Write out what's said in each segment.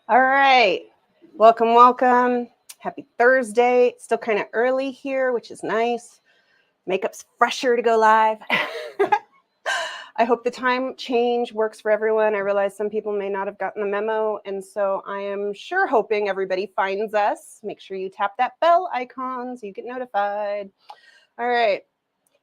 All right. Welcome, welcome. Happy Thursday. It's still kind of early here, which is nice. Makeup's fresher to go live. I hope the time change works for everyone. I realize some people may not have gotten the memo, and so I am sure hoping everybody finds us. Make sure you tap that bell icon so you get notified. All right.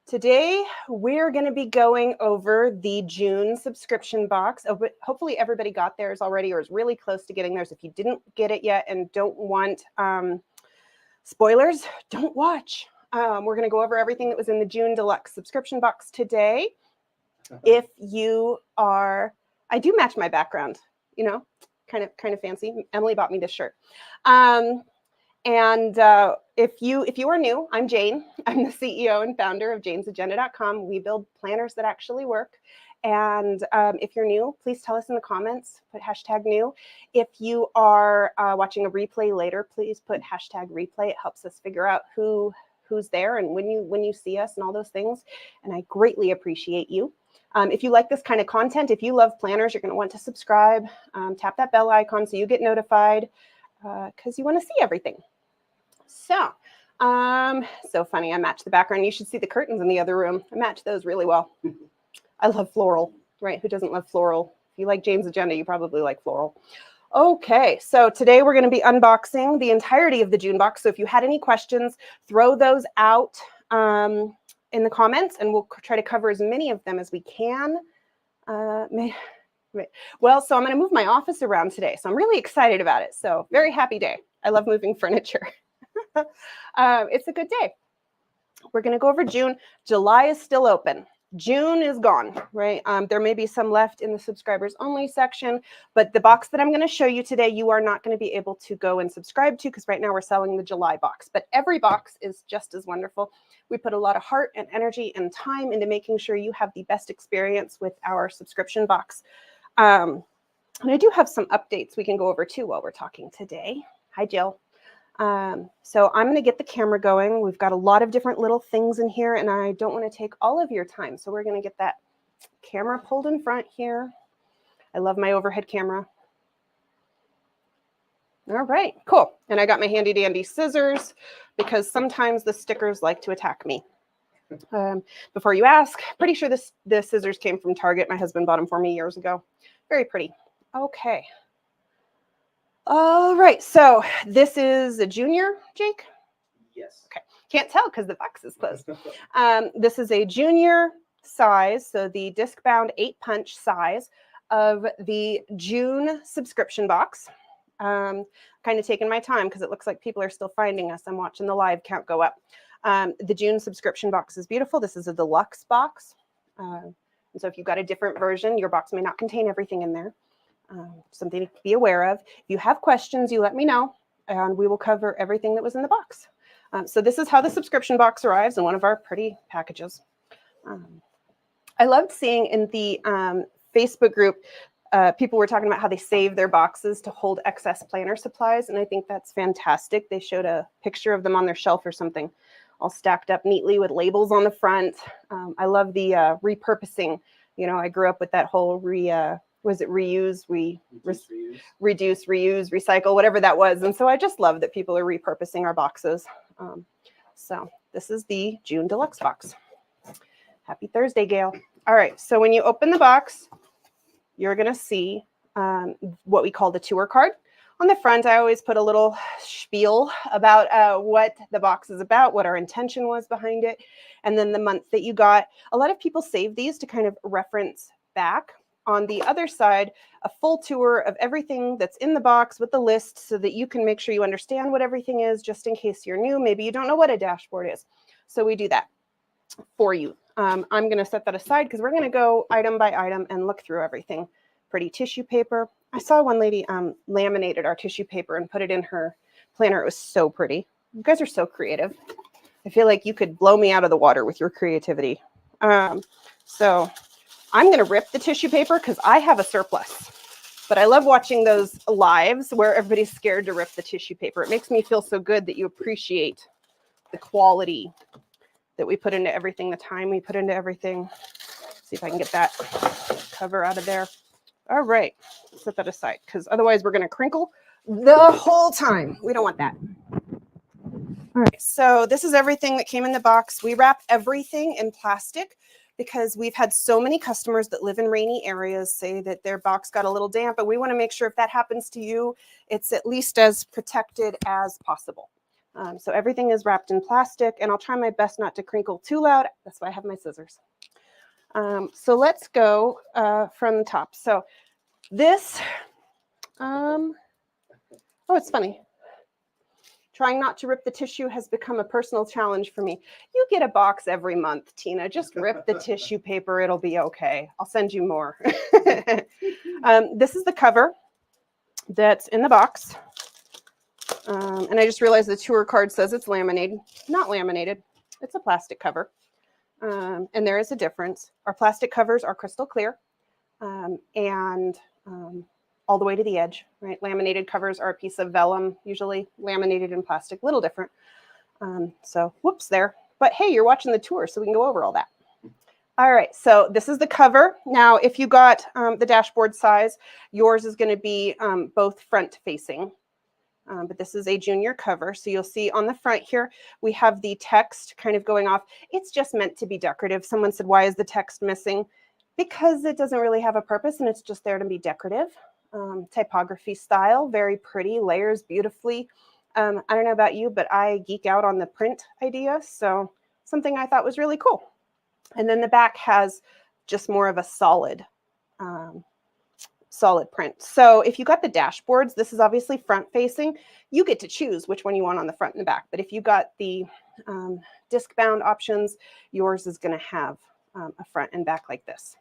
Today, we're going to be going over the June subscription box. Oh, but hopefully everybody got theirs already or is really close to getting theirs. If you didn't get it yet and don't want spoilers, don't watch. We're going to go over everything that was in the June Deluxe subscription box today. If you are, I do match my background, you know, kind of fancy. Emily bought me this shirt. And if you are new, I'm Jane. I'm the CEO and founder of janesagenda.com. We build planners that actually work. And if you're new, please tell us in the comments, put hashtag new. If you are watching a replay later, please put hashtag replay. It helps us figure out who's there and when you see us and all those things. And I greatly appreciate you. If you like this kind of content, if you love planners, you're going to want to subscribe. Tap that bell icon so you get notified because you want to see everything. So funny. I matched the background. You should see the curtains in the other room. I matched those really well. I love floral, right? Who doesn't love floral? If you like Jane's Agenda, you probably like floral. Okay, so today we're going to be unboxing the entirety of the June box. So if you had any questions, throw those out in the comments, and we'll try to cover as many of them as we can. Well, so I'm going to move my office around today, so I'm really excited about it. So very happy day. I love moving furniture. It's a good day. We're going to go over June. July is still open. June is gone, right? There may be some left in the subscribers only section, but the box that I'm going to show you today, you are not going to be able to go and subscribe to because right now we're selling the July box, but every box is just as wonderful. We put a lot of heart and energy and time into making sure you have the best experience with our subscription box. And I do have some updates we can go over too while we're talking today. Hi, Jill. So I'm going to get the camera going. We've got a lot of different little things in here, and I don't want to take all of your time. So we're going to get that camera pulled in front here. I love my overhead camera. All right, cool. And I got my handy dandy scissors because sometimes the stickers like to attack me. Before you ask, pretty sure the scissors came from Target. My husband bought them for me years ago. Very pretty. Okay. All right, so this is a junior, Jake? Yes. Okay, can't tell because the box is closed. This is a junior size, so the disc-bound 8-punch size of the June subscription box. Kind of taking my time because it looks like people are still finding us. I'm watching the live count go up. The June subscription box is beautiful. This is a deluxe box. And so if you've got a different version, your box may not contain everything in there. Something to be aware of. If you have questions, you let me know, and we will cover everything that was in the box. So this is how the subscription box arrives in one of our pretty packages. I loved seeing in the Facebook group, people were talking about how they save their boxes to hold excess planner supplies, and I think that's fantastic. They showed a picture of them on their shelf or something, all stacked up neatly with labels on the front. I love the repurposing. You know, I grew up with that whole reduce, reuse, recycle, whatever that was. And so I just love that people are repurposing our boxes. So this is the June Deluxe box. Happy Thursday, Gail. All right, so when you open the box, you're going to see what we call the tour card. On the front, I always put a little spiel about what the box is about, what our intention was behind it, and then the month that you got. A lot of people save these to kind of reference back. On the other side, a full tour of everything that's in the box with the list so that you can make sure you understand what everything is, just in case you're new. Maybe you don't know what a dashboard is. So we do that for you. I'm going to set that aside because we're going to go item by item and look through everything. Pretty tissue paper. I saw one lady laminated our tissue paper and put it in her planner. It was so pretty. You guys are so creative. I feel like you could blow me out of the water with your creativity. So I'm going to rip the tissue paper because I have a surplus. But I love watching those lives where everybody's scared to rip the tissue paper. It makes me feel so good that you appreciate the quality that we put into everything, the time we put into everything. See if I can get that cover out of there. All right, set that aside because otherwise we're going to crinkle the whole time. We don't want that. All right, so this is everything that came in the box. We wrap everything in plastic because we've had so many customers that live in rainy areas say that their box got a little damp, but we want to make sure if that happens to you, it's at least as protected as possible. So everything is wrapped in plastic, and I'll try my best not to crinkle too loud. That's why I have my scissors. So let's go from the top. So this, oh, it's funny. Trying not to rip the tissue has become a personal challenge for me. You get a box every month, Tina. Just rip the tissue paper. It'll be okay. I'll send you more. This is the cover that's in the box. And I just realized the tour card says it's laminated. Not laminated. It's a plastic cover. And there is a difference. Our plastic covers are crystal clear and all the way to the edge, right? Laminated covers are a piece of vellum, usually laminated in plastic, a little different. So whoops there. But hey, you're watching the tour, so we can go over all that. All right, so this is the cover. Now, if you got the dashboard size, yours is going to be both front facing. But this is a junior cover. So you'll see on the front here, we have the text kind of going off. It's just meant to be decorative. Someone said, why is the text missing? Because it doesn't really have a purpose and it's just there to be decorative. Typography style, very pretty, layers beautifully. I don't know about you, but I geek out on the print idea. So something I thought was really cool. And then the back has just more of a solid print. So if you got the dashboards, this is obviously front facing. You get to choose which one you want on the front and the back. But if you got the disc bound options, yours is going to have a front and back like this.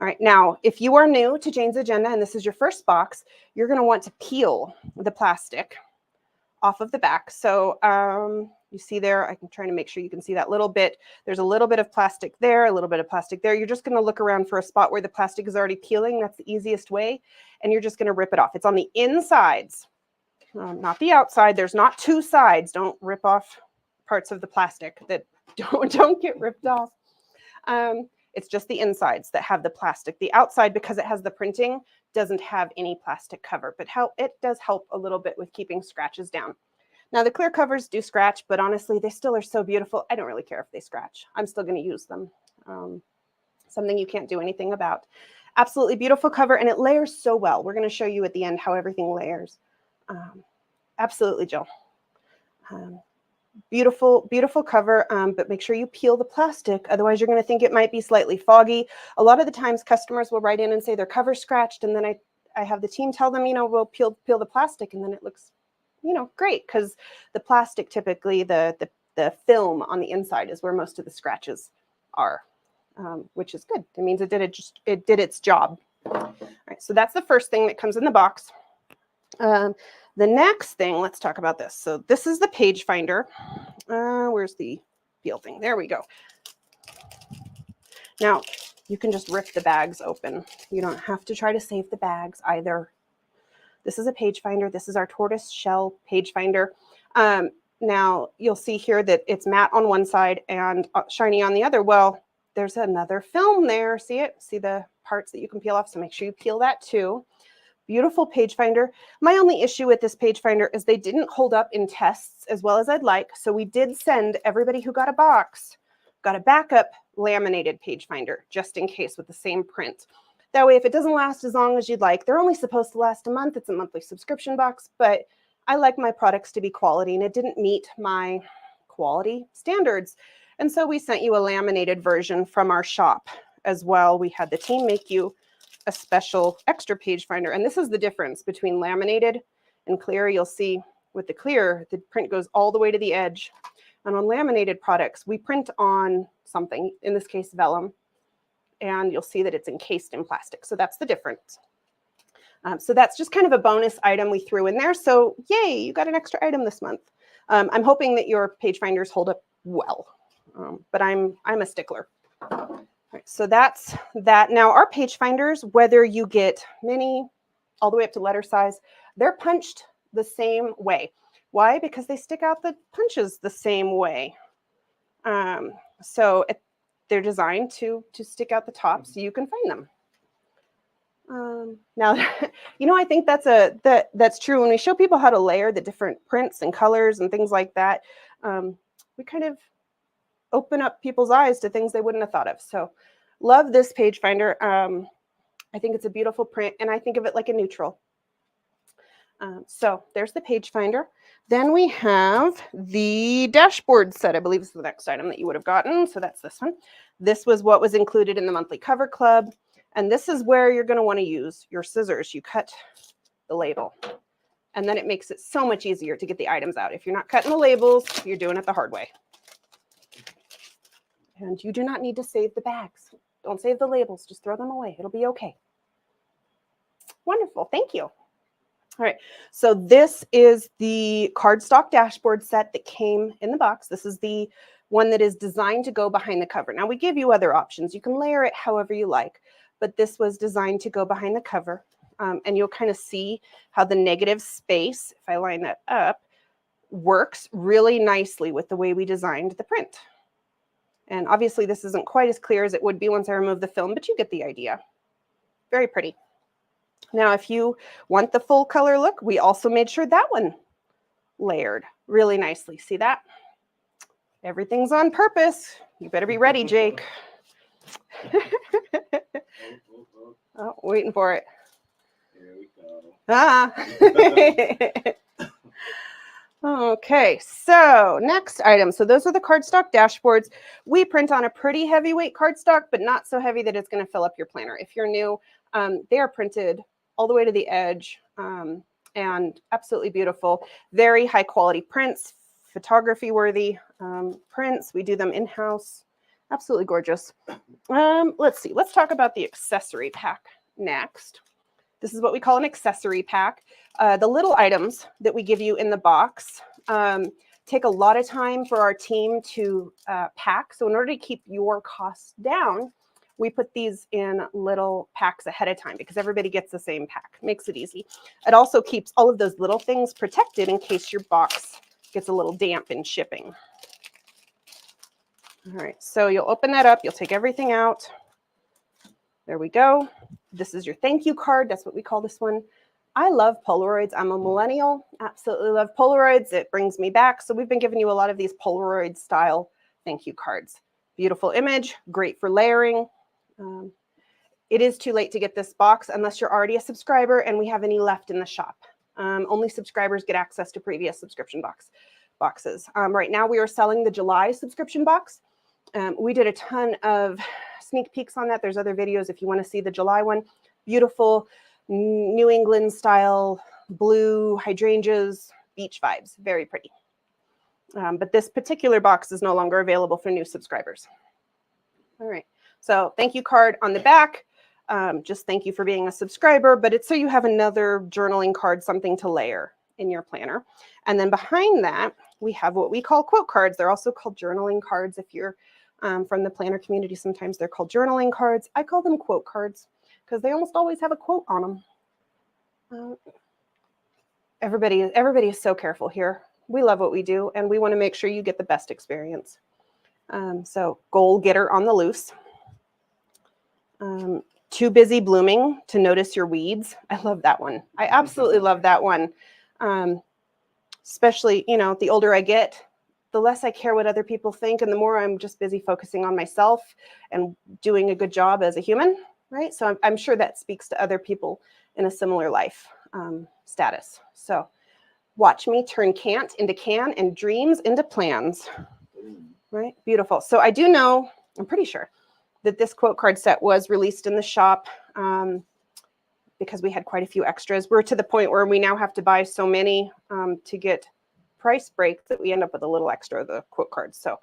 All right, now, if you are new to Jane's Agenda and this is your first box, you're going to want to peel the plastic off of the back. So you see there, I'm trying to make sure you can see that little bit. There's a little bit of plastic there, a little bit of plastic there. You're just going to look around for a spot where the plastic is already peeling. That's the easiest way. And you're just going to rip it off. It's on the insides, not the outside. There's not two sides. Don't rip off parts of the plastic that don't get ripped off. It's just the insides that have the plastic. The outside, because it has the printing, doesn't have any plastic cover, but it does help a little bit with keeping scratches down. Now, the clear covers do scratch, but honestly, they still are so beautiful. I don't really care if they scratch. I'm still going to use them. Something you can't do anything about. Absolutely beautiful cover, and it layers so well. We're going to show you at the end how everything layers. Absolutely, Jill. Beautiful, beautiful cover, but make sure you peel the plastic. Otherwise, you're going to think it might be slightly foggy. A lot of the times, customers will write in and say their cover's scratched, and then I have the team tell them, we'll peel the plastic, and then it looks, great, because the plastic, typically, the film on the inside is where most of the scratches are, which is good. It means it did its job. All right, so that's the first thing that comes in the box. The next thing, let's talk about this. So this is the page finder. Where's the peel thing? There we go. Now, you can just rip the bags open. You don't have to try to save the bags either. This is a page finder. This is our tortoise shell page finder. Now, you'll see here that it's matte on one side and shiny on the other. Well, there's another film there. See it? See the parts that you can peel off? So make sure you peel that too. Beautiful page finder. My only issue with this page finder is they didn't hold up in tests as well as I'd like. So we did send everybody who got a box, got a backup laminated page finder just in case with the same print. That way, if it doesn't last as long as you'd like, they're only supposed to last a month. It's a monthly subscription box, but I like my products to be quality and it didn't meet my quality standards. And so we sent you a laminated version from our shop as well. We had the team make you a special extra page finder. And this is the difference between laminated and clear. You'll see with the clear, the print goes all the way to the edge. And on laminated products, we print on something, in this case, vellum. And you'll see that it's encased in plastic. So that's the difference. So that's just kind of a bonus item we threw in there. So yay, you got an extra item this month. I'm hoping that your page finders hold up well, but I'm a stickler. Right, so that's that. Now our page finders, whether you get mini all the way up to letter size, they're punched the same way. Why? Because they stick out the punches the same way. So they're designed to stick out the top so you can find them. Now, I think that's true. When we show people how to layer the different prints and colors and things like that, we kind of open up people's eyes to things they wouldn't have thought of. So love this page finder. I think it's a beautiful print, and I think of it like a neutral. So there's the page finder. Then we have the dashboard set, I believe is the next item that you would have gotten. So that's this one. This was what was included in the monthly cover club. And this is where you're going to want to use your scissors. You cut the label. And then it makes it so much easier to get the items out. If you're not cutting the labels, you're doing it the hard way. And you do not need to save the bags. Don't save the labels. Just throw them away. It'll be okay. Wonderful. Thank you. All right, so this is the cardstock dashboard set that came in the box. This is the one that is designed to go behind the cover. Now, we give you other options. You can layer it however you like, but this was designed to go behind the cover. And you'll kind of see how the negative space, if I line that up, works really nicely with the way we designed the print. And obviously, this isn't quite as clear as it would be once I remove the film, but you get the idea. Very pretty. Now, if you want the full color look, we also made sure that one layered really nicely. See that? Everything's on purpose. You better be ready, Jake. Oh, waiting for it. Here we go. Ah. Okay, so next item. So those are the cardstock dashboards. We print on a pretty heavyweight cardstock, but not so heavy that it's going to fill up your planner. If you're new, they are printed all the way to the edge, and absolutely beautiful. Very high quality prints, photography worthy prints. We do them in-house. Absolutely gorgeous. Let's see. Let's talk about the accessory pack next. This is what we call an accessory pack. The little items that we give you in the box take a lot of time for our team to pack. So in order to keep your costs down, we put these in little packs ahead of time because everybody gets the same pack. Makes it easy. It also keeps all of those little things protected in case your box gets a little damp in shipping. All right, so you'll open that up. You'll take everything out. There we go. This is your thank you card. That's what we call this one. I love Polaroids. I'm a millennial. Absolutely love Polaroids. It brings me back. So we've been giving you a lot of these Polaroid style thank you cards. Beautiful image, great for layering. It is too late to get this box unless you're already a subscriber and we have any left in the shop. Only subscribers get access to previous subscription boxes. Right now we are selling the July subscription box. We did a ton of sneak peeks on that. There's other videos if you want to see the July one. Beautiful New England style blue hydrangeas, beach vibes. Very pretty. But this particular box is no longer available for new subscribers. All right. So thank you card on the back. Just thank you for being a subscriber, but it's so you have another journaling card, something to layer in your planner. And then behind that, we have what we call quote cards. They're also called journaling cards. If you're from the planner community, sometimes they're called journaling cards. I call them quote cards because they almost always have a quote on them. Everybody is so careful here. We love what we do, and we want to make sure you get the best experience. So goal getter on the loose. Too busy blooming to notice your weeds. I love that one. I absolutely love that one. Especially, the older I get, the less I care what other people think, and the more I'm just busy focusing on myself and doing a good job as a human, right? So I'm sure that speaks to other people in a similar life status. So watch me turn can't into can and dreams into plans, right? Beautiful. So I do know, I'm pretty sure, that this quote card set was released in the shop because we had quite a few extras. We're to the point where we now have to buy so many to get price breaks that we end up with a little extra of the quote cards. So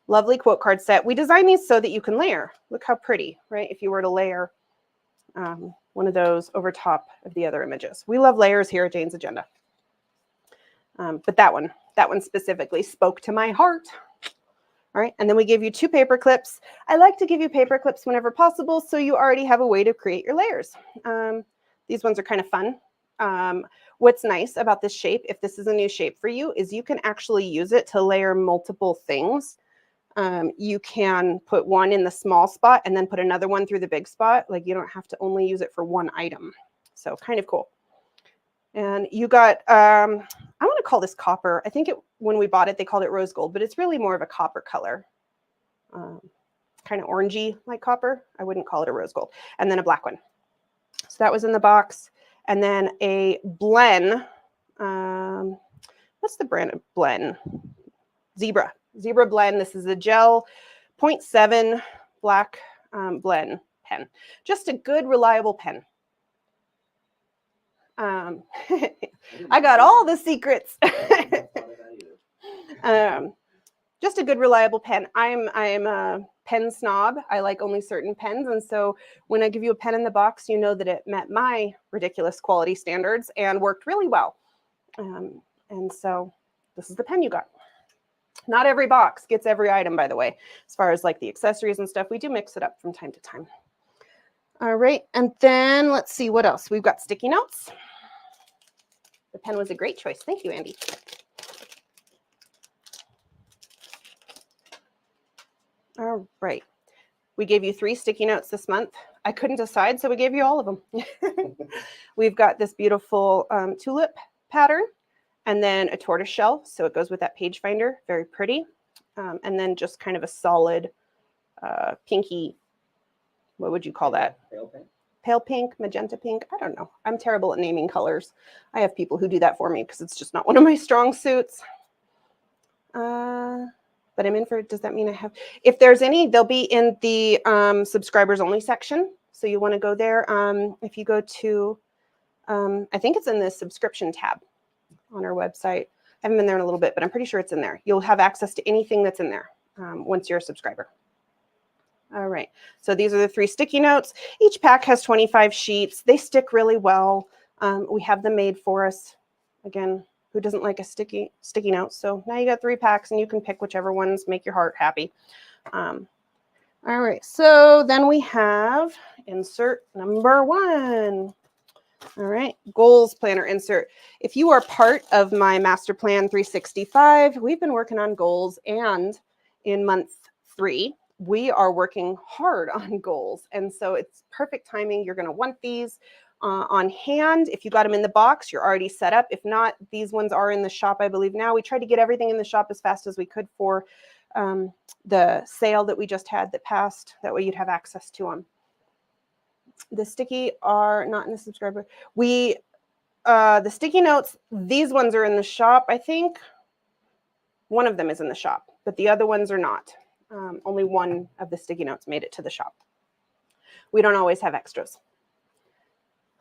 lovely quote card set. We designed these so that you can layer. Look how pretty, right? If you were to layer one of those over top of the other images. We love layers here at Jane's Agenda. But that one specifically spoke to my heart. All right, and then we give you 2 paper clips. I like to give you paper clips whenever possible, so you already have a way to create your layers. These ones are kind of fun. What's nice about this shape, if this is a new shape for you, is you can actually use it to layer multiple things You can put one in the small spot and then put another one through the big spot. Like you don't have to only use it for one item. So kind of cool. And you got, I want to call this copper. I think when we bought it, they called it rose gold, but it's really more of a copper color. Kind of orangey like copper. I wouldn't call it a rose gold. And then a black one. So that was in the box. And then a Blen. What's the brand of Blen? Zebra Blend. This is a gel 0.7 black blend pen. Just a good, reliable pen. I got all the secrets. Just a good, reliable pen. I'm a pen snob. I like only certain pens. And so when I give you a pen in the box, you know that it met my ridiculous quality standards and worked really well. And so this is the pen you got. Not every box gets every item, by the way. As far as like the accessories and stuff, we do mix it up from time to time. All right, and then let's see what else. We've got sticky notes. The pen was a great choice. Thank you, Andy. All right. We gave you 3 sticky notes this month. I couldn't decide, so we gave you all of them. We've got this beautiful tulip pattern. And then a tortoise shell, so it goes with that page finder, very pretty. And then just kind of a solid pinky, what would you call that? Pale pink. Pale pink, magenta pink, I don't know. I'm terrible at naming colors. I have people who do that for me because it's just not one of my strong suits. But I'm in for it. Does that mean I have? If there's any, they'll be in the subscribers only section. So you want to go there. If you go to, I think it's in the subscription tab on our website. I haven't been there in a little bit, but I'm pretty sure it's in there. You'll have access to anything that's in there once you're a subscriber. All right, so these are the 3 sticky notes. Each pack has 25 sheets. They stick really well. We have them made for us. Again, who doesn't like a sticky note? So now you got 3 packs and you can pick whichever ones make your heart happy. All right, so then we have insert number 1. All right, goals planner insert. If you are part of my master plan 365, we've been working on goals, and in month 3, we are working hard on goals. And so it's perfect timing. You're going to want these on hand. If you got them in the box, you're already set up. If not, these ones are in the shop, I believe now. We tried to get everything in the shop as fast as we could for the sale that we just had that passed. That way you'd have access to them. The sticky are not in the subscriber. The sticky notes, these ones are in the shop, I think. One of them is in the shop, but the other ones are not. Only one of the sticky notes made it to the shop. We don't always have extras.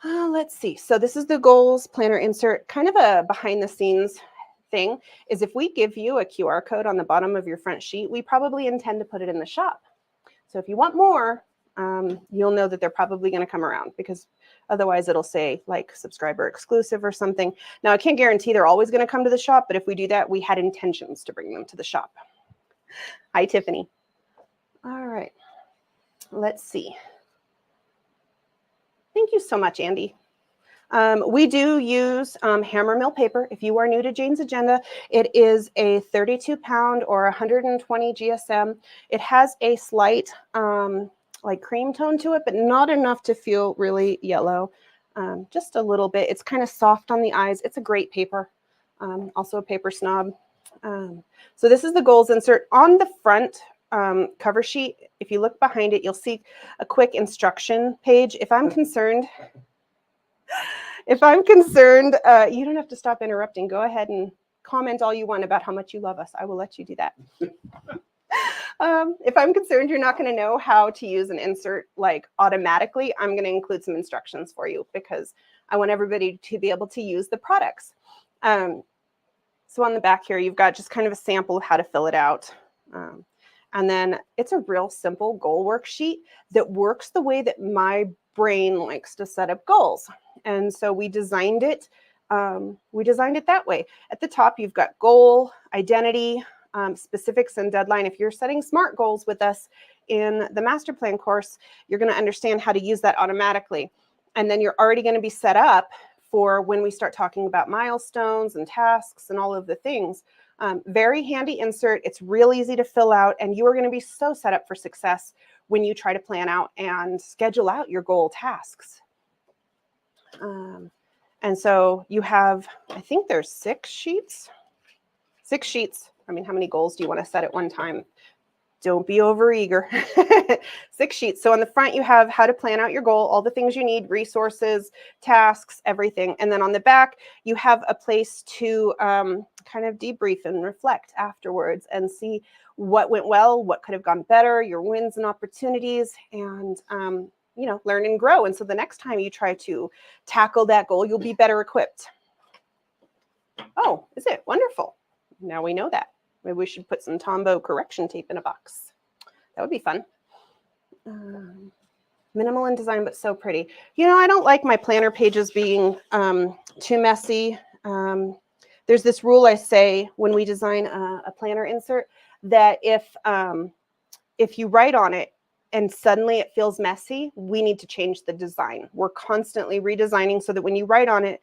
Let's see. So this is the goals planner insert. Kind of a behind the scenes thing is if we give you a QR code on the bottom of your front sheet, we probably intend to put it in the shop. So if you want more, you'll know that they're probably going to come around, because otherwise it'll say like subscriber exclusive or something. Now I can't guarantee they're always going to come to the shop, but if we do that, we had intentions to bring them to the shop. Hi, Tiffany. All right, let's see. Thank you so much, Andy. We do use hammer mill paper. If you are new to Jane's Agenda, it is a 32-pound or 120 GSM. It has a slight like cream tone to it, but not enough to feel really yellow. Just a little bit. It's kind of soft on the eyes. It's a great paper. Also a paper snob. So this is the goals insert. On the front cover sheet, if you look behind it, you'll see a quick instruction page. If I'm concerned, you don't have to stop interrupting. Go ahead and comment all you want about how much you love us. I will let you do that. If I'm concerned you're not going to know how to use an insert like automatically, I'm going to include some instructions for you, because I want everybody to be able to use the products. So on the back here, you've got just kind of a sample of how to fill it out. And then it's a real simple goal worksheet that works the way that my brain likes to set up goals. And so we designed it that way. At the top, you've got goal, identity, specifics, and deadline. If you're setting SMART goals with us in the master plan course, you're going to understand how to use that automatically. And then you're already going to be set up for when we start talking about milestones and tasks and all of the things. Very handy insert. It's real easy to fill out, and you are going to be so set up for success when you try to plan out and schedule out your goal tasks. And so you have, I think there's 6 sheets. 6 sheets. I mean, how many goals do you want to set at one time? Don't be overeager. 6 sheets. So on the front, you have how to plan out your goal, all the things you need, resources, tasks, everything. And then on the back, you have a place to kind of debrief and reflect afterwards and see what went well, what could have gone better, your wins and opportunities, and you know, learn and grow. And so the next time you try to tackle that goal, you'll be better equipped. Oh, is it? Wonderful. Now we know that. Maybe we should put some Tombow correction tape in a box. That would be fun. Minimal in design, but so pretty. You know, I don't like my planner pages being too messy. There's this rule I say when we design a planner insert that if you write on it and suddenly it feels messy, we need to change the design. We're constantly redesigning so that when you write on it,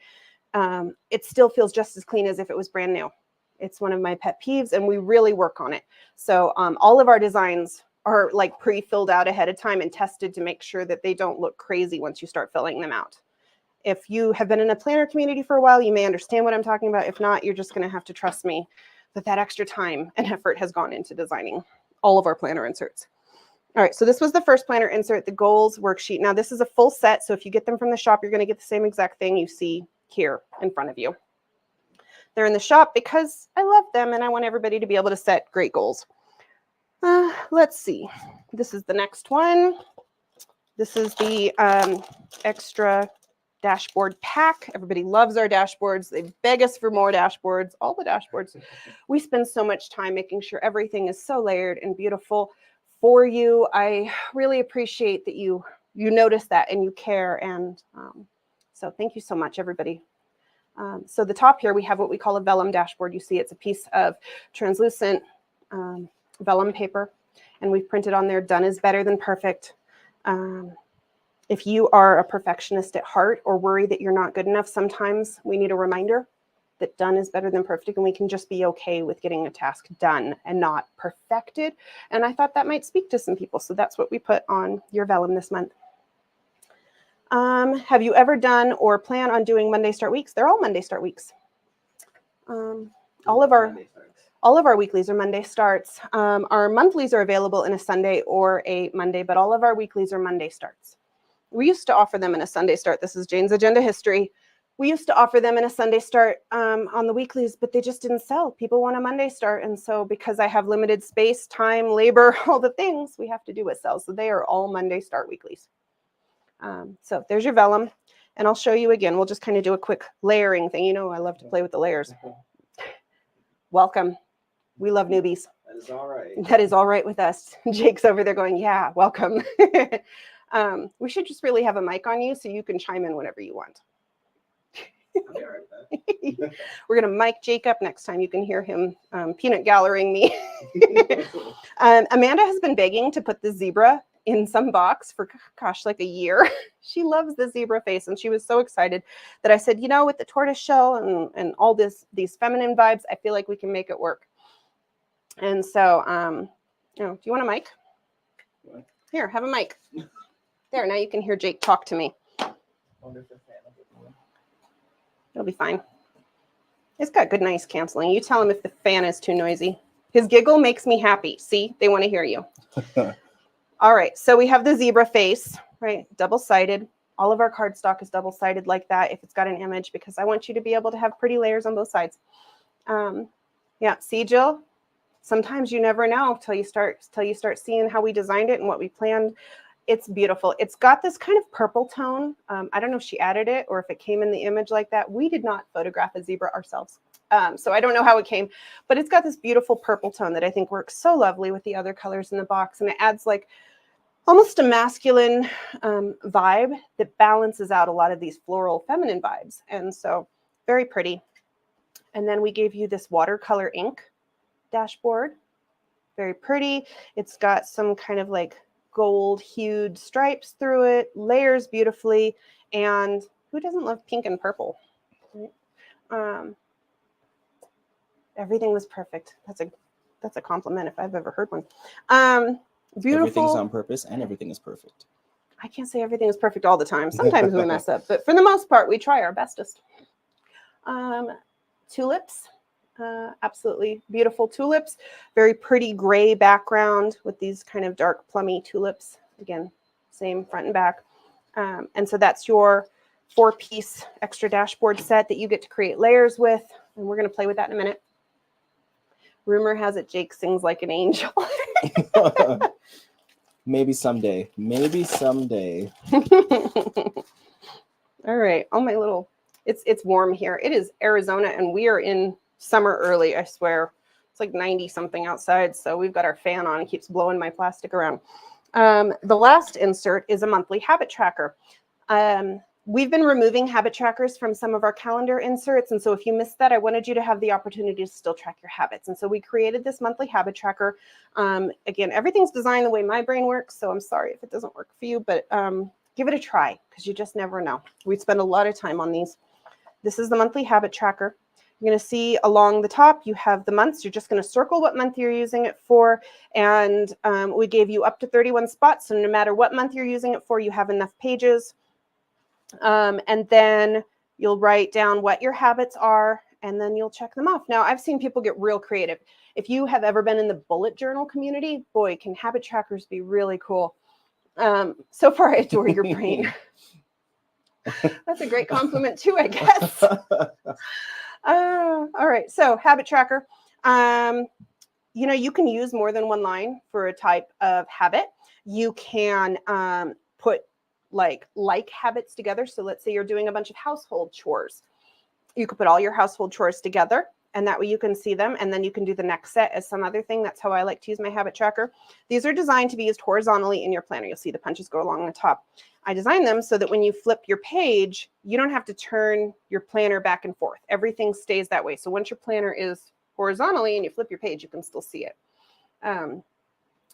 it still feels just as clean as if it was brand new. It's one of my pet peeves, and we really work on it. So all of our designs are like pre-filled out ahead of time and tested to make sure that they don't look crazy once you start filling them out. If you have been in a planner community for a while, you may understand what I'm talking about. If not, you're just going to have to trust me that extra time and effort has gone into designing all of our planner inserts. All right, so this was the first planner insert, the goals worksheet. Now this is a full set, so if you get them from the shop, you're going to get the same exact thing you see here in front of you. They're in the shop because I love them and I want everybody to be able to set great goals. Let's see. This is the next one. This is the extra dashboard pack. Everybody loves our dashboards. They beg us for more dashboards, all the dashboards. We spend so much time making sure everything is so layered and beautiful for you. I really appreciate that you notice that and you care. And so thank you so much, everybody. So the top here, we have what we call a vellum dashboard. You see it's a piece of translucent vellum paper, and we've printed on there, done is better than perfect. If you are a perfectionist at heart or worry that you're not good enough, sometimes we need a reminder that done is better than perfect, and we can just be okay with getting a task done and not perfected. And I thought that might speak to some people, so that's what we put on your vellum this month. Have you ever done or plan on doing Monday Start Weeks? They're all Monday Start Weeks. All of our weeklies are Monday starts. Our monthlies are available in a Sunday or a Monday, but all of our weeklies are Monday starts. We used to offer them in a Sunday start. This is Jane's Agenda History. We used to offer them in a Sunday start on the weeklies, but they just didn't sell. People want a Monday start. And so because I have limited space, time, labor, all the things, we have to do what sells. So they are all Monday start weeklies. So there's your vellum, and I'll show you again. We'll just kind of do a quick layering thing. You know, I love to play with the layers. Welcome. We love newbies. That is all right. That is all right with us. Jake's over there going, yeah, welcome. We should just really have a mic on you so you can chime in whenever you want. I'll be all right with that. We're going to mic Jake up next time. You can hear him peanut gallerying me. Amanda has been begging to put the zebra in some box for, gosh, like a year. She loves the zebra face, and she was so excited that I said, you know, with the tortoise shell and all these feminine vibes, I feel like we can make it work. And so, you know, do you want a mic? What? Here, have a mic. There, now you can hear Jake talk to me. It'll be fine. It's got good noise canceling. You tell him if the fan is too noisy. His giggle makes me happy. See, they want to hear you. All right, so we have the zebra face, right? Double-sided. All of our cardstock is double-sided like that if it's got an image, because I want you to be able to have pretty layers on both sides. Yeah, see, Jill? Sometimes you never know till you start seeing how we designed it and what we planned. It's beautiful. It's got this kind of purple tone. I don't know if she added it or if it came in the image like that. We did not photograph a zebra ourselves. So I don't know how it came, but it's got this beautiful purple tone that I think works so lovely with the other colors in the box. And it adds like almost a masculine vibe that balances out a lot of these floral feminine vibes. And so very pretty. And then we gave you this watercolor ink dashboard. Very pretty. It's got some kind of like gold hued stripes through it, layers beautifully, and Who doesn't love pink and purple? Right? Everything was perfect. That's a compliment if I've ever heard one. Beautiful. Everything's on purpose and everything is perfect. I can't say everything is perfect all the time. Sometimes we mess up, but for the most part, we try our bestest. Tulips, absolutely beautiful tulips. Very pretty gray background with these kind of dark plummy tulips. Again, same front and back. And so that's your 4-piece extra dashboard set that you get to create layers with. And we're going to play with that in a minute. Rumor has it Jake sings like an angel. Maybe someday. Maybe someday. All right. Oh, my little, it's warm here. It is Arizona and we are in summer early, I swear. It's like 90 something outside. So we've got our fan on. It keeps blowing my plastic around. The last insert is a monthly habit tracker. We've been removing habit trackers from some of our calendar inserts. And so if you missed that, I wanted you to have the opportunity to still track your habits. And so we created this monthly habit tracker. Again, everything's designed the way my brain works. So I'm sorry if it doesn't work for you, but give it a try because you just never know. We spend a lot of time on these. This is the monthly habit tracker. You're going to see along the top, you have the months. You're just going to circle what month you're using it for. And we gave you up to 31 spots. So no matter what month you're using it for, you have enough pages. And then you'll write down what your habits are, and then you'll check them off. Now, I've seen people get real creative. If you have ever been in the bullet journal community, boy, can habit trackers be really cool. So far, I adore your brain. That's a great compliment too, I guess. All right, so habit tracker. You can use more than one line for a type of habit. You can put like habits together. So let's say you're doing a bunch of household chores. You could put all your household chores together and that way you can see them. And then you can do the next set as some other thing. That's how I like to use my habit tracker. These are designed to be used horizontally in your planner. You'll see the punches go along the top. I designed them so that when you flip your page, you don't have to turn your planner back and forth. Everything stays that way. So once your planner is horizontally and you flip your page, you can still see it.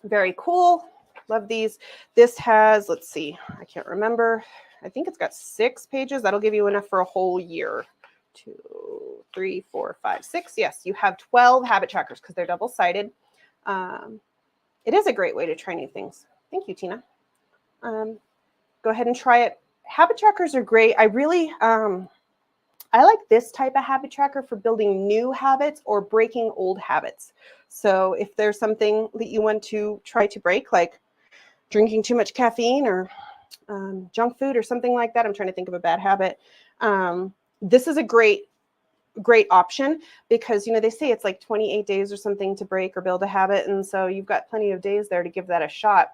Very cool. Love these. This has, let's see, I can't remember. I think it's got 6 pages. That'll give you enough for a whole year. 2, 3, 4, 5, 6. Yes, you have 12 habit trackers because they're double-sided. It is a great way to try new things. Thank you, Tina. Go ahead and try it. Habit trackers are great. I really, I like this type of habit tracker for building new habits or breaking old habits. So if there's something that you want to try to break, like drinking too much caffeine or junk food or something like that, I'm trying to think of a bad habit. This is a great option because, they say it's like 28 days or something to break or build a habit. And so you've got plenty of days there to give that a shot.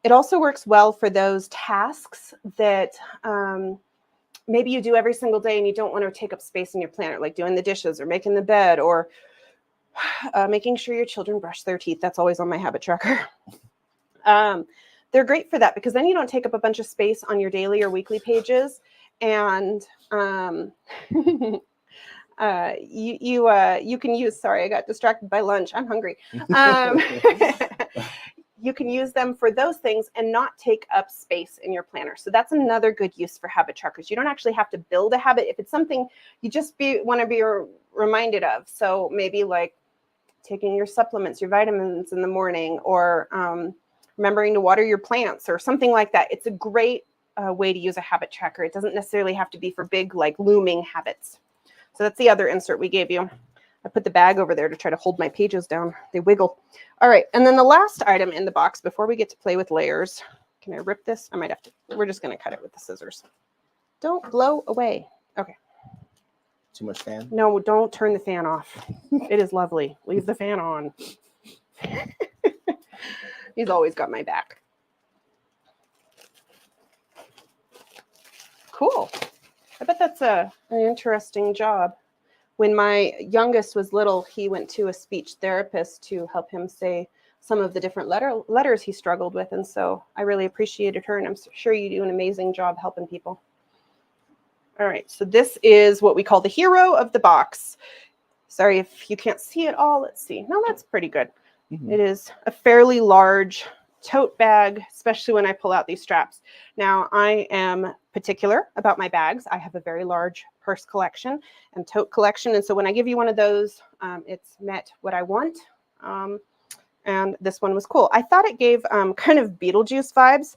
It also works well for those tasks that maybe you do every single day and you don't want to take up space in your planner, like doing the dishes or making the bed or making sure your children brush their teeth. That's always on my habit tracker. They're great for that because then you don't take up a bunch of space on your daily or weekly pages. And you can use, sorry, I got distracted by lunch. I'm hungry. You can use them for those things and not take up space in your planner. So that's another good use for habit trackers. You don't actually have to build a habit. If it's something you just want to be reminded of. So maybe like taking your supplements, your vitamins in the morning, or remembering to water your plants or something like that. It's a great way to use a habit tracker. It doesn't necessarily have to be for big, like looming habits. So that's the other insert we gave you. I put the bag over there to try to hold my pages down. They wiggle. All right. And then the last item in the box before we get to play with layers. Can I rip this? I might have to. We're just going to cut it with the scissors. Don't blow away. Okay. Too much fan? No, don't turn the fan off. It is lovely. Leave the fan on. He's always got my back. Cool. I bet that's an interesting job. When my youngest was little, he went to a speech therapist to help him say some of the different letters he struggled with. And so I really appreciated her, and I'm sure you do an amazing job helping people. All right, so this is what we call the hero of the box. Sorry if you can't see it all. Let's see. No, that's pretty good. Mm-hmm. It is a fairly large tote bag, especially when I pull out these straps. Now, I am particular about my bags. I have a very large purse collection and tote collection. And so when I give you one of those, it's met what I want. And this one was cool. I thought it gave kind of Beetlejuice vibes,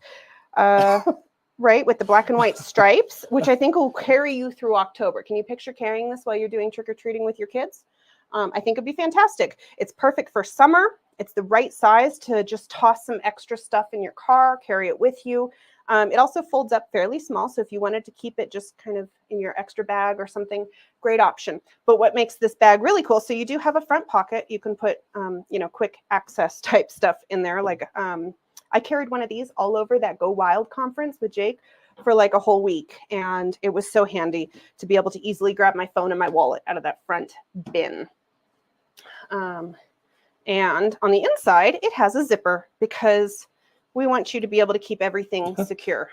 right, with the black and white stripes, which I think will carry you through October. Can you picture carrying this while you're doing trick-or-treating with your kids? I think it'd be fantastic. It's perfect for summer. It's the right size to just toss some extra stuff in your car, carry it with you. It also folds up fairly small, so if you wanted to keep it just kind of in your extra bag or something, great option. But what makes this bag really cool, so you do have a front pocket. You can put, quick access type stuff in there. Like I carried one of these all over that Go Wild conference with Jake for like a whole week, and it was so handy to be able to easily grab my phone and my wallet out of that front bin. And on the inside, it has a zipper because we want you to be able to keep everything secure.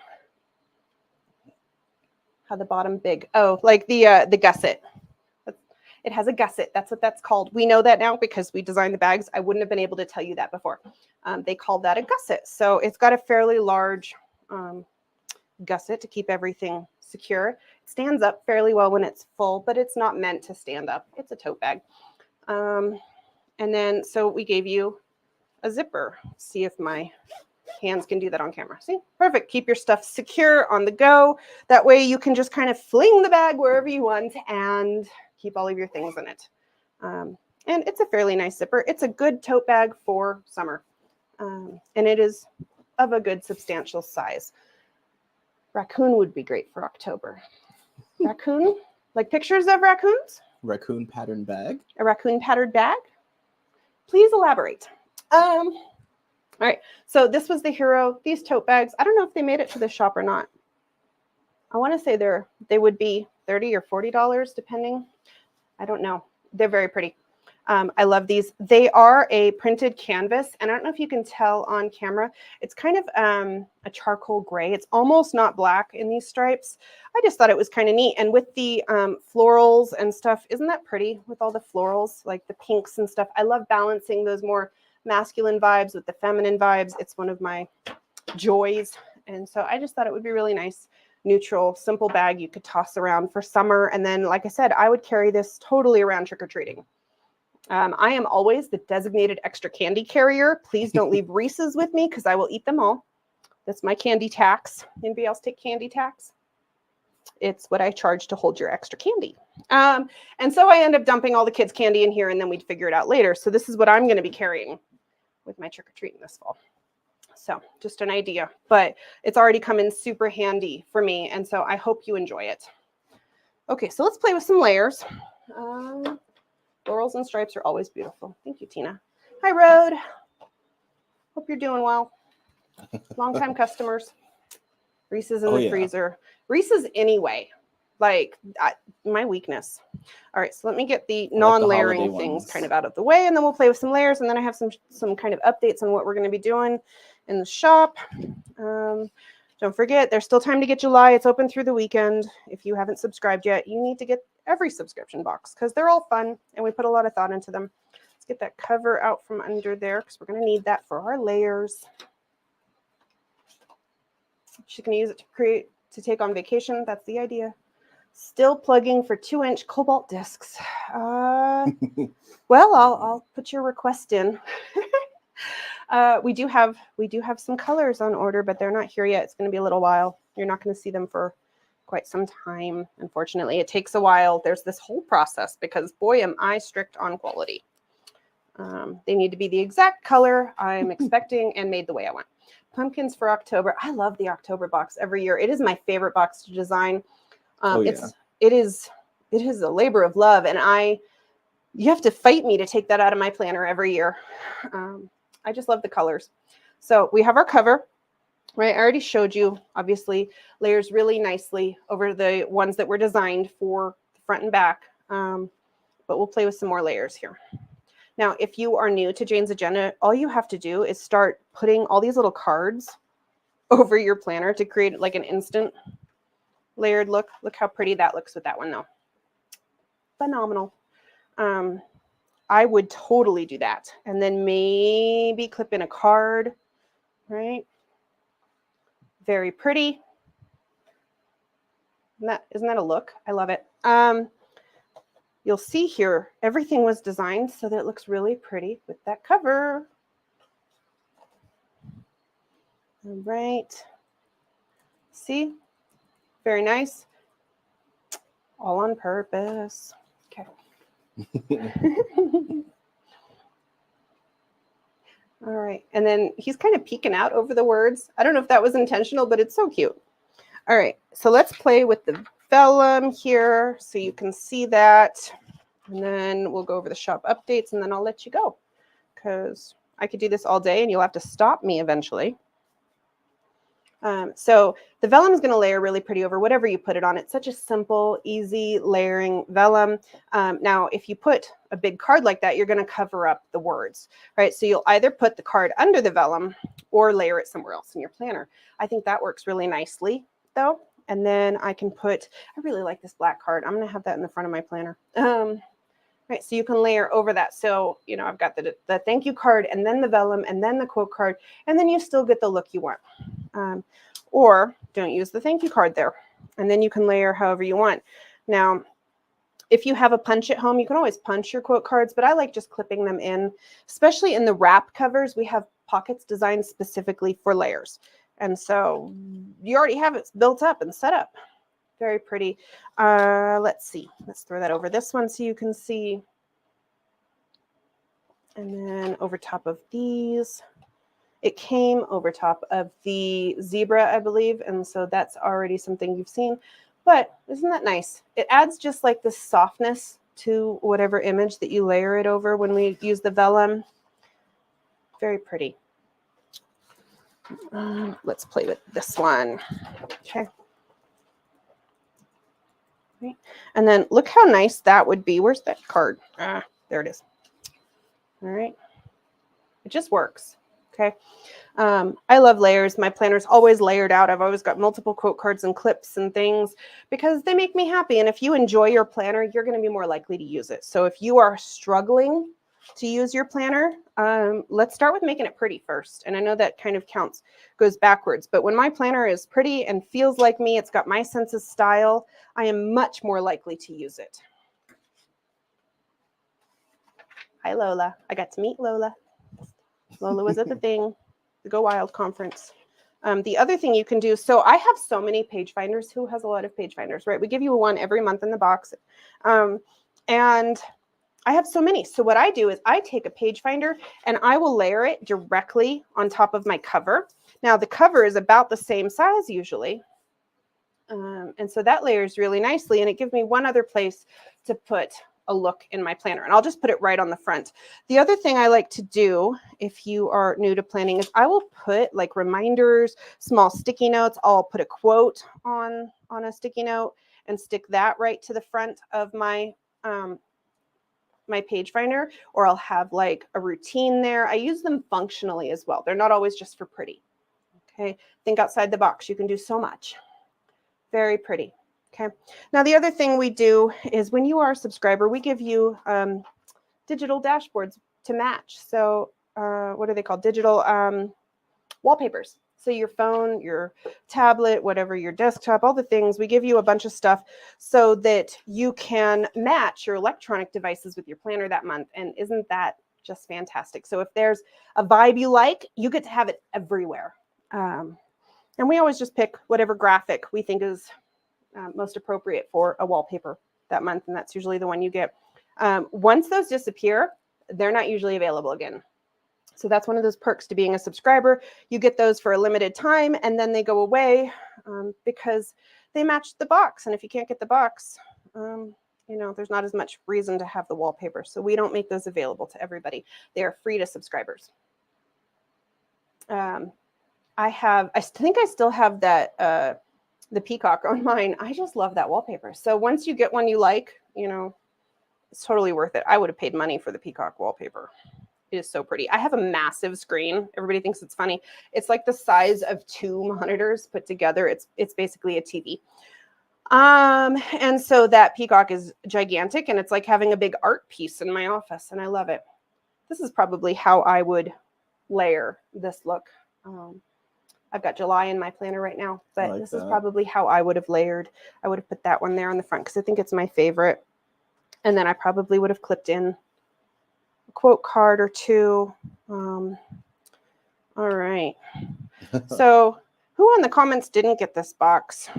How the bottom big? Oh, like the gusset. It has a gusset. That's what that's called. We know that now because we designed the bags. I wouldn't have been able to tell you that before. They called that a gusset. So it's got a fairly large gusset to keep everything secure. It stands up fairly well when it's full, but it's not meant to stand up. It's a tote bag. And then, so we gave you a zipper. See if my hands can do that on camera. See, perfect. Keep your stuff secure on the go. That way you can just kind of fling the bag wherever you want and keep all of your things in it. And it's a fairly nice zipper. It's a good tote bag for summer. And it is of a good substantial size. Raccoon would be great for October. Raccoon? Like pictures of raccoons? Raccoon pattern bag. A raccoon patterned bag? Please elaborate. All right, so this was the Hero. These tote bags, I don't know if they made it to the shop or not. I want to say they would be $30 or $40 depending. I don't know. They're very pretty. I love these. They are a printed canvas, and I don't know if you can tell on camera. It's kind of a charcoal gray. It's almost not black in these stripes. I just thought it was kind of neat. And with the florals and stuff, isn't that pretty with all the florals, like the pinks and stuff? I love balancing those more masculine vibes with the feminine vibes. It's one of my joys. And so I just thought it would be really nice, neutral, simple bag you could toss around for summer. And then, like I said, I would carry this totally around trick-or-treating. I am always the designated extra candy carrier. Please don't leave Reese's with me because I will eat them all. That's my candy tax. Anybody else take candy tax? It's what I charge to hold your extra candy. And so I end up dumping all the kids' candy in here, and then we'd figure it out later. So this is what I'm going to be carrying with my trick-or-treating this fall. So just an idea, but it's already come in super handy for me. And so I hope you enjoy it. Okay, so let's play with some layers. Florals and stripes are always beautiful. Thank you, Tina. Hi, Rode. Hope you're doing well. Long-time customers. Reese's in the freezer. Reese's anyway. Like my weakness. All right, so let me get the non-layering things kind of out of the way, and then we'll play with some layers, and then I have some kind of updates on what we're going to be doing in the shop. Don't forget, there's still time to get July. It's open through the weekend. If you haven't subscribed yet, you need to get every subscription box because they're all fun, and we put a lot of thought into them. Let's get that cover out from under there because we're going to need that for our layers. She's going to use it to take on vacation. That's the idea. Still plugging for 2-inch cobalt discs. Well, I'll put your request in. We do have some colors on order, but they're not here yet. It's going to be a little while. You're not going to see them for quite some time. Unfortunately, it takes a while. There's this whole process because boy, am I strict on quality. They need to be the exact color I'm expecting and made the way I want. Pumpkins for October. I love the October box every year. It is my favorite box to design. It is a labor of love, and you have to fight me to take that out of my planner every year. I just love the colors. So we have our cover, right? I already showed you, obviously, layers really nicely over the ones that were designed for the front and back. But we'll play with some more layers here. Now, if you are new to Jane's Agenda, all you have to do is start putting all these little cards over your planner to create like an instant layered look. Look how pretty that looks with that one, though. Phenomenal. I would totally do that. And then maybe clip in a card, right? Very pretty. Isn't that a look? I love it. You'll see here, everything was designed so that it looks really pretty with that cover. All right. See? Very nice. All on purpose. Okay. All right. And then he's kind of peeking out over the words. I don't know if that was intentional, but it's so cute. All right. So let's play with the vellum here so you can see that. And then we'll go over the shop updates and then I'll let you go because I could do this all day and you'll have to stop me eventually. So the vellum is going to layer really pretty over whatever you put it on. It's such a simple, easy layering vellum. Now, if you put a big card like that, you're going to cover up the words, right? So you'll either put the card under the vellum or layer it somewhere else in your planner. I think that works really nicely, though. And then I can put, I really like this black card. I'm going to have that in the front of my planner. Right, so you can layer over that. So, you know, I've got the thank you card and then the vellum and then the quote card, and then you still get the look you want. Or don't use the thank you card there. And then you can layer however you want. Now, if you have a punch at home, you can always punch your quote cards, but I like just clipping them in, especially in the wrap covers. We have pockets designed specifically for layers. And so you already have it built up and set up. Very pretty. Let's see. Let's throw that over this one so you can see. And then over top of these. It came over top of the zebra, I believe. And so that's already something you've seen. But isn't that nice? It adds just like this softness to whatever image that you layer it over when we use the vellum. Very pretty. Let's play with this one. Okay. Right. And then look how nice that would be. Where's that card? There it is. All right. It just works. Okay. I love layers. My planner's always layered out. I've always got multiple quote cards and clips and things because they make me happy. And if you enjoy your planner, you're going to be more likely to use it. So if you are struggling to use your planner, let's start with making it pretty first. And I know that kind of goes backwards. But when my planner is pretty and feels like me, it's got my sense of style, I am much more likely to use it. Hi, Lola. I got to meet Lola. Lola was at the thing, the Go Wild conference. The other thing you can do, so I have so many page finders. Who has a lot of page finders, right? We give you one every month in the box. And I have so many. So what I do is I take a page finder and I will layer it directly on top of my cover. Now the cover is about the same size usually. And so that layers really nicely and it gives me one other place to put a look in my planner. And I'll just put it right on the front. The other thing I like to do if you are new to planning is I will put like reminders, small sticky notes. I'll put a quote on a sticky note and stick that right to the front of my my page finder, or I'll have like a routine there. I use them functionally as well. They're not always just for pretty. Okay. Think outside the box. You can do so much. Very pretty. Okay. Now, the other thing we do is when you are a subscriber, we give you digital dashboards to match. So what are they called? Digital wallpapers. So your phone, your tablet, whatever, your desktop, all the things, we give you a bunch of stuff so that you can match your electronic devices with your planner that month. And isn't that just fantastic? So if there's a vibe you like, you get to have it everywhere. And we always just pick whatever graphic we think is most appropriate for a wallpaper that month. And that's usually the one you get. Once those disappear, they're not usually available again. So that's one of those perks to being a subscriber. You get those for a limited time and then they go away because they match the box. And if you can't get the box, you know, there's not as much reason to have the wallpaper. So we don't make those available to everybody. They are free to subscribers. I think I still have that, the peacock on mine. I just love that wallpaper. So once you get one you like, you know, it's totally worth it. I would have paid money for the peacock wallpaper. It is so pretty. I have a massive screen. Everybody thinks it's funny. It's like the size of 2 monitors put together. It's basically a TV. And so that peacock is gigantic and it's like having a big art piece in my office and I love it. This is probably how I would layer this look. I've got July in my planner right now, but like this is that. probably how I would have layered. I would have put that one there on the front because I think it's my favorite. And then I probably would have clipped in a quote card or two. All right. So who in the comments didn't get this box,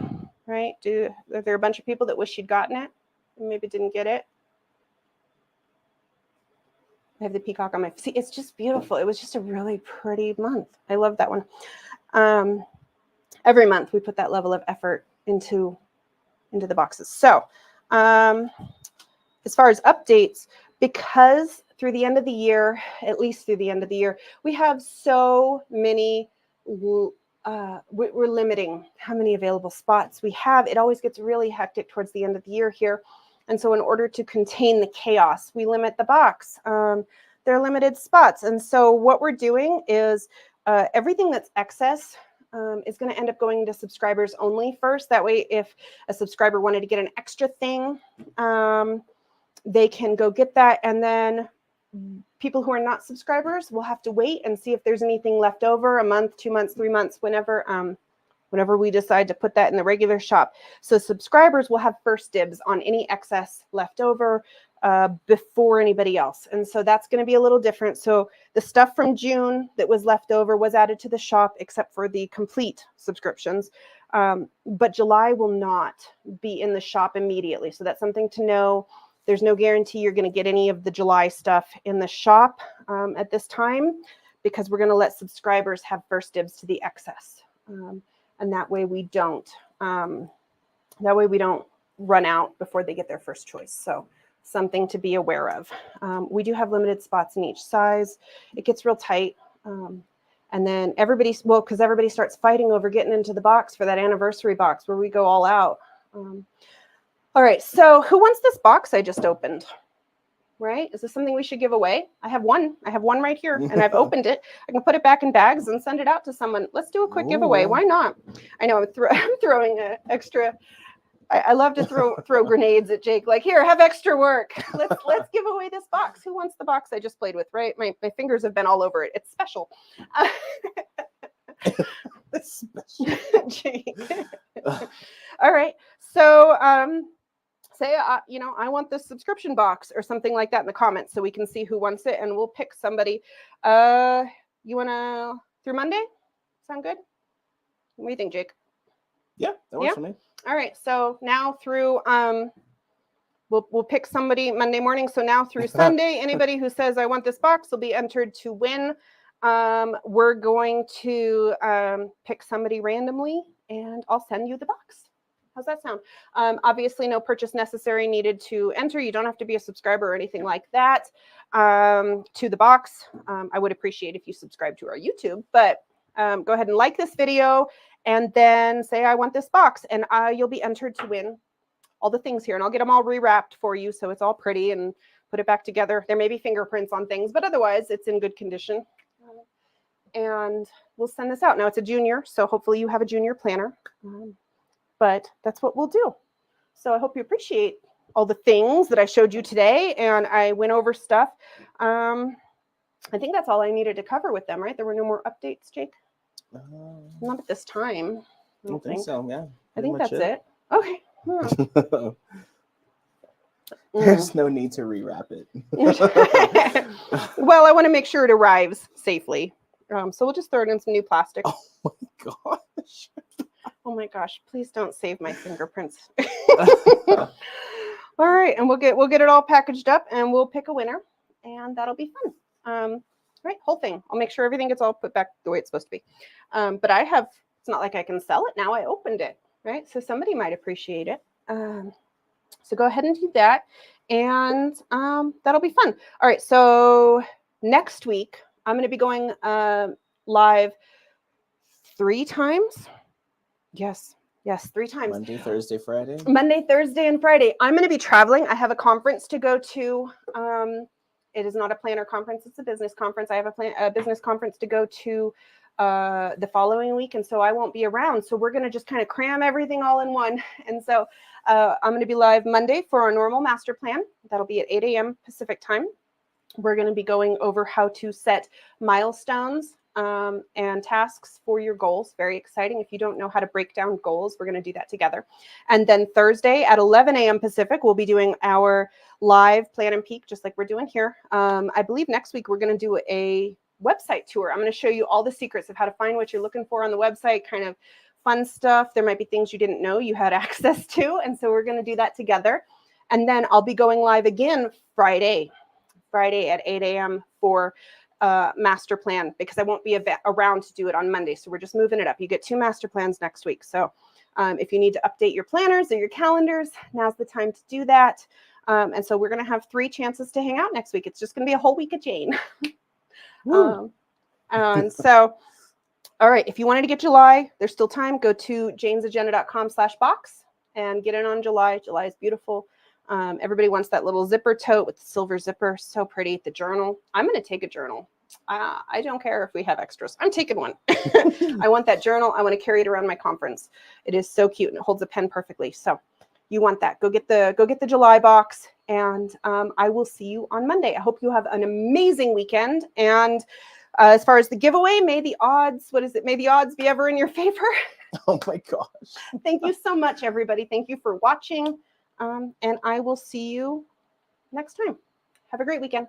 right? Are there a bunch of people that wish you'd gotten it and maybe didn't get it? I have the peacock on my, see, it's just beautiful. It was just a really pretty month. I love that one. Every month we put that level of effort into the boxes. So as far as updates, because through the end of the year, at least through the end of the year, we have so many, we're limiting how many available spots we have. It always gets really hectic towards the end of the year here. And so in order to contain the chaos, we limit the box. There are limited spots. And so what we're doing is everything that's excess is going to end up going to subscribers only first. That way, if a subscriber wanted to get an extra thing, they can go get that. And then people who are not subscribers will have to wait and see if there's anything left over, a month, 2 months, 3 months, whenever we decide to put that in the regular shop. So subscribers will have first dibs on any excess left over before anybody else. And so that's going to be a little different. So the stuff from June that was left over was added to the shop, except for the complete subscriptions. But July will not be in the shop immediately. So that's something to know. There's no guarantee you're going to get any of the July stuff in the shop at this time, because we're going to let subscribers have first dibs to the excess. And that way we don't run out before they get their first choice. So something to be aware of. We do have limited spots in each size. It gets real tight. And then because everybody starts fighting over getting into the box for that anniversary box where we go all out. All right, so who wants this box I just opened? Right? Is this something we should give away? I have one right here, and I've opened it. I can put it back in bags and send it out to someone. Let's do a quick giveaway. Why not? I know I'm throwing an extra. I love to throw grenades at Jake. Like, here, have extra work. Let's give away this box. Who wants the box I just played with? Right? My fingers have been all over it. It's special. It's special. Jake. All right. So say, I want this subscription box or something like that in the comments so we can see who wants it, and we'll pick somebody. You want to through Monday? Sound good? What do you think, Jake? Yeah, that works for me. All right. So now through, we'll pick somebody Monday morning. So now through Sunday, anybody who says I want this box will be entered to win. We're going to pick somebody randomly, and I'll send you the box. How's that sound? Obviously, no purchase necessary needed to enter. You don't have to be a subscriber or anything like that to the box. I would appreciate if you subscribe to our YouTube, but go ahead and like this video and then say, I want this box, and you'll be entered to win all the things here. And I'll get them all rewrapped for you so it's all pretty and put it back together. There may be fingerprints on things, but otherwise it's in good condition. And we'll send this out. Now it's a junior, so hopefully you have a junior planner. But that's what we'll do. So I hope you appreciate all the things that I showed you today, and I went over stuff. I think that's all I needed to cover with them, right? There were no more updates, Jake? Not at this time. I don't think so, yeah. I think that's it. Okay. There's no need to rewrap it. Well, I want to make sure it arrives safely. So we'll just throw it in some new plastic. Oh my gosh. Oh my gosh, please don't save my fingerprints. All right, and we'll get it all packaged up, and we'll pick a winner, and that'll be fun. Right, whole thing. I'll make sure everything gets all put back the way it's supposed to be. But it's not like I can sell it now. I opened it, right? So somebody might appreciate it. So go ahead and do that, and that'll be fun. All right, so next week I'm going to be going live 3 times. Yes, 3 times. Monday, Thursday, Friday. Monday, Thursday, and Friday. I'm going to be traveling. I have a conference to go to. It is not a planner conference. It's a business conference. I have a business conference to go to the following week, and so I won't be around. So we're going to just kind of cram everything all in one. And so I'm going to be live Monday for our normal master plan. That'll be at 8 a.m. Pacific time. We're going to be going over how to set milestones and tasks for your goals. Very exciting. If you don't know how to break down goals, we're going to do that together. And then Thursday at 11 a.m. Pacific, we'll be doing our live plan and peak, just like we're doing here. I believe next week we're going to do a website tour. I'm going to show you all the secrets of how to find what you're looking for on the website, kind of fun stuff. There might be things you didn't know you had access to. And so we're going to do that together. And then I'll be going live again Friday at 8 a.m. for master plan, because I won't be around to do it on Monday. So we're just moving it up. You get 2 master plans next week. So if you need to update your planners or your calendars, now's the time to do that. And so we're going to have 3 chances to hang out next week. It's just going to be a whole week of Jane. And so, all right, if you wanted to get July, there's still time. Go to janesagenda.com/box and get in on July. July is beautiful. Everybody wants that little zipper tote with the silver zipper. So pretty. The journal. I'm going to take a journal. I don't care if we have extras. I'm taking one. I want that journal. I want to carry it around my conference. It is so cute and it holds a pen perfectly. So you want that. Go get the July box, and I will see you on Monday. I hope you have an amazing weekend. And as far as the giveaway, may the odds be ever in your favor. Oh my gosh. Thank you so much, everybody. Thank you for watching. And I will see you next time. Have a great weekend.